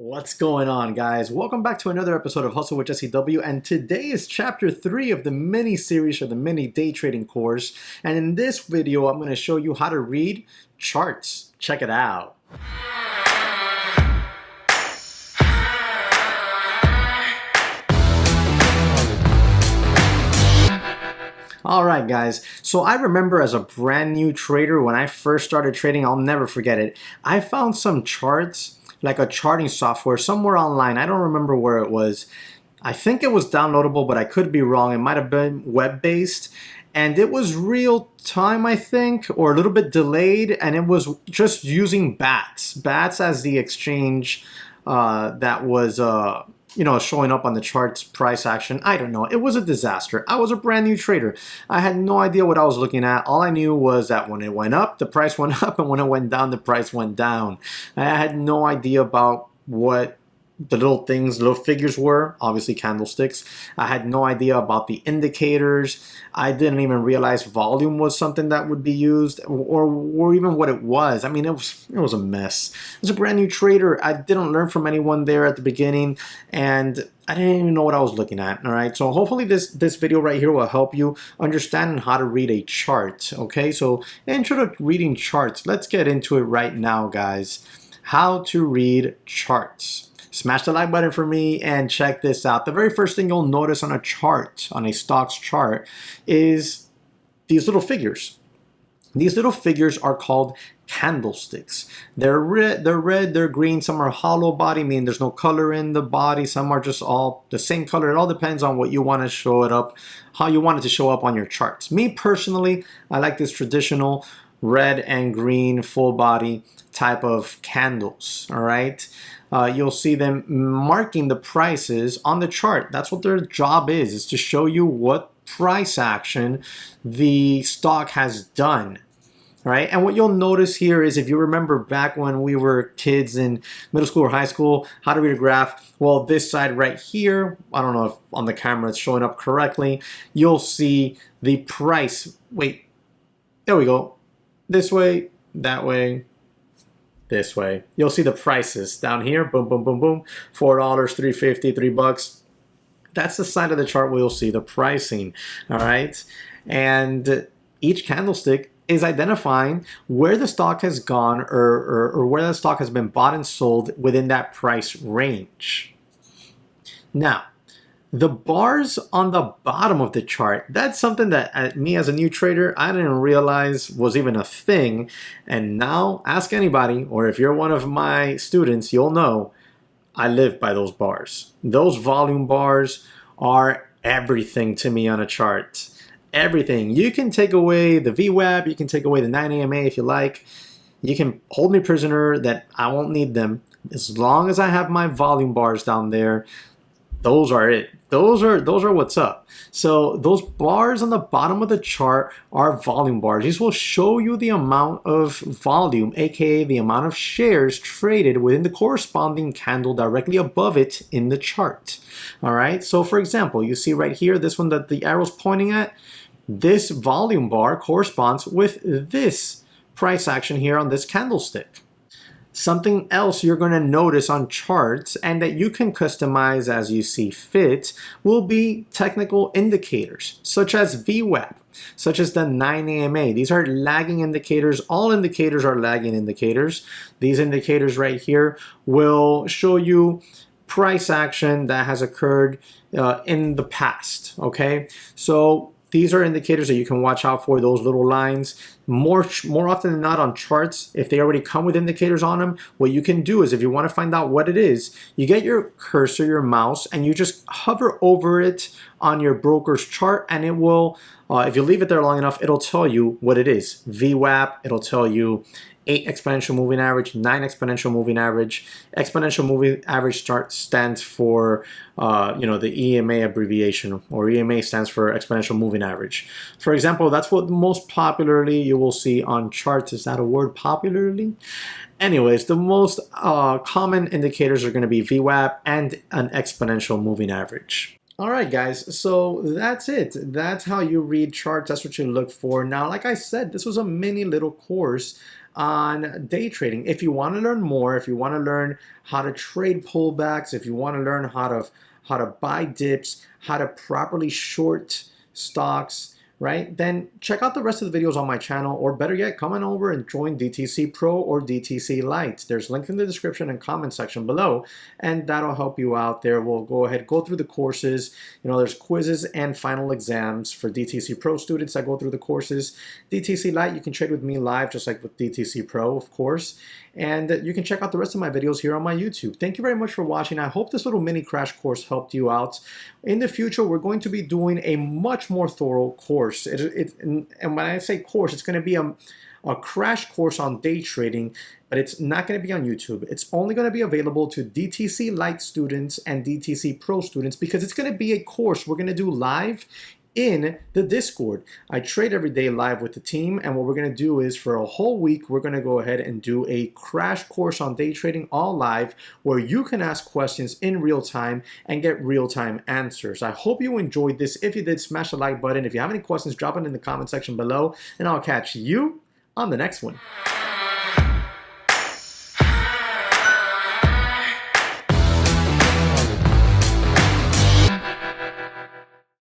What's going on, guys? Welcome back to another episode of Hustle with JesseW, and today is chapter 3 of the mini series or the mini day trading course. And in this video, I'm going to show you how to read charts. Check it out. Alright guys, so I remember as a brand new trader when I first started trading, I'll never forget it. I found some charts, like a charting software somewhere online. I don't remember where it was. I think it was downloadable, but I could be wrong. It might have been web-based. And it was real time, I think, or a little bit delayed, and it was just using BATS. BATS as the exchange that was showing up on the charts price action. I don't know. It was a disaster. I was a brand new trader. I had no idea what I was looking at. All I knew was that when it went up, the price went up, and when it went down, the price went down. I had no idea about what the little things, little figures were, obviously candlesticks. I had no idea about the indicators. I didn't even realize volume was something that would be used or even what it was. I mean, it was a mess. As a brand new trader, I didn't learn from anyone there at the beginning, and I didn't even know what I was looking at. All right, so hopefully this video right here will help you understand how to read a chart. Okay, so intro to reading charts. Let's get into it right now, guys. How to read charts. Smash the like button for me and check this out. The very first thing you'll notice on a chart, on a stocks chart, is these little figures. These little figures are called candlesticks. They're red, they're green, some are hollow body, meaning there's no color in the body, some are just all the same color. It all depends on what you want to show it up, how you want it to show up on your charts. Me personally, I like this traditional red and green full body type of candles, all right? You'll see them marking the prices on the chart. That's what their job is to show you what price action the stock has done. All right, and what you'll notice here is, if you remember back when we were kids in middle school or high school, how to read a graph, well, this side right here, I don't know if on the camera it's showing up correctly, you'll see the price. Wait, there we go. This way, that way, this way. You'll see the prices down here. Boom, boom, boom, boom. $4, $3.50, $3. That's the side of the chart where you'll see the pricing. All right. And each candlestick is identifying where the stock has gone or where the stock has been bought and sold within that price range. Now, the bars on the bottom of the chart, that's something that me as a new trader, I didn't realize was even a thing. And now ask anybody, or if you're one of my students, you'll know I live by those bars. Those volume bars are everything to me on a chart. Everything. You can take away the VWAP, you can take away the 9 AMA if you like. You can hold me prisoner that I won't need them. As long as I have my volume bars down there, those are it. Those are what's up. So those bars on the bottom of the chart are volume bars. These will show you the amount of volume, aka the amount of shares traded within the corresponding candle directly above it in the chart. All right. So for example, you see right here, this one that the arrow's pointing at, this volume bar corresponds with this price action here on this candlestick. Something else you're going to notice on charts, and that you can customize as you see fit, will be technical indicators such as VWAP, such as the 9 AMA. These are lagging indicators. All indicators are lagging indicators. These indicators right here will show you price action that has occurred in the past. Okay, so these are indicators that you can watch out for, those little lines. More often than not on charts, if they already come with indicators on them, what you can do is, if you want to find out what it is, you get your cursor, your mouse, and you just hover over it on your broker's chart, and it will, if you leave it there long enough, it'll tell you what it is. VWAP, it'll tell you 8 exponential moving average, 9 exponential moving average. Exponential moving average stands for, the EMA abbreviation, or EMA stands for exponential moving average. For example, that's what most popularly you will see on charts. Is that a word, popularly? Anyways, the most common indicators are going to be VWAP and an exponential moving average. All right, guys, so that's it. That's how you read charts. That's what you look for. Now, like I said, this was a mini little course. on day trading. If you want to learn more, if you want to learn how to trade pullbacks, if you want to learn how to buy dips, how to properly short stocks, right? Then check out the rest of the videos on my channel, or better yet, come on over and join DTC Pro or DTC Lite. There's links in the description and comment section below, and that'll help you out there. We'll go ahead, go through the courses. You know, there's quizzes and final exams for DTC Pro students that go through the courses. DTC Lite, you can trade with me live, just like with DTC Pro, of course. And you can check out the rest of my videos here on my YouTube. Thank you very much for watching. I hope this little mini crash course helped you out. In the future, we're going to be doing a much more thorough course. And when I say course, it's going to be a crash course on day trading, but it's not going to be on YouTube. It's only going to be available to DTC Lite students and DTC Pro students, because it's going to be a course we're going to do live in the Discord. I trade every day live with the team, and what we're going to do is for a whole week, we're going to go ahead and do a crash course on day trading all live, where you can ask questions in real time and get real-time answers. I hope you enjoyed this. If you did, smash the like button. If you have any questions, drop it in the comment section below, and I'll catch you on the next one.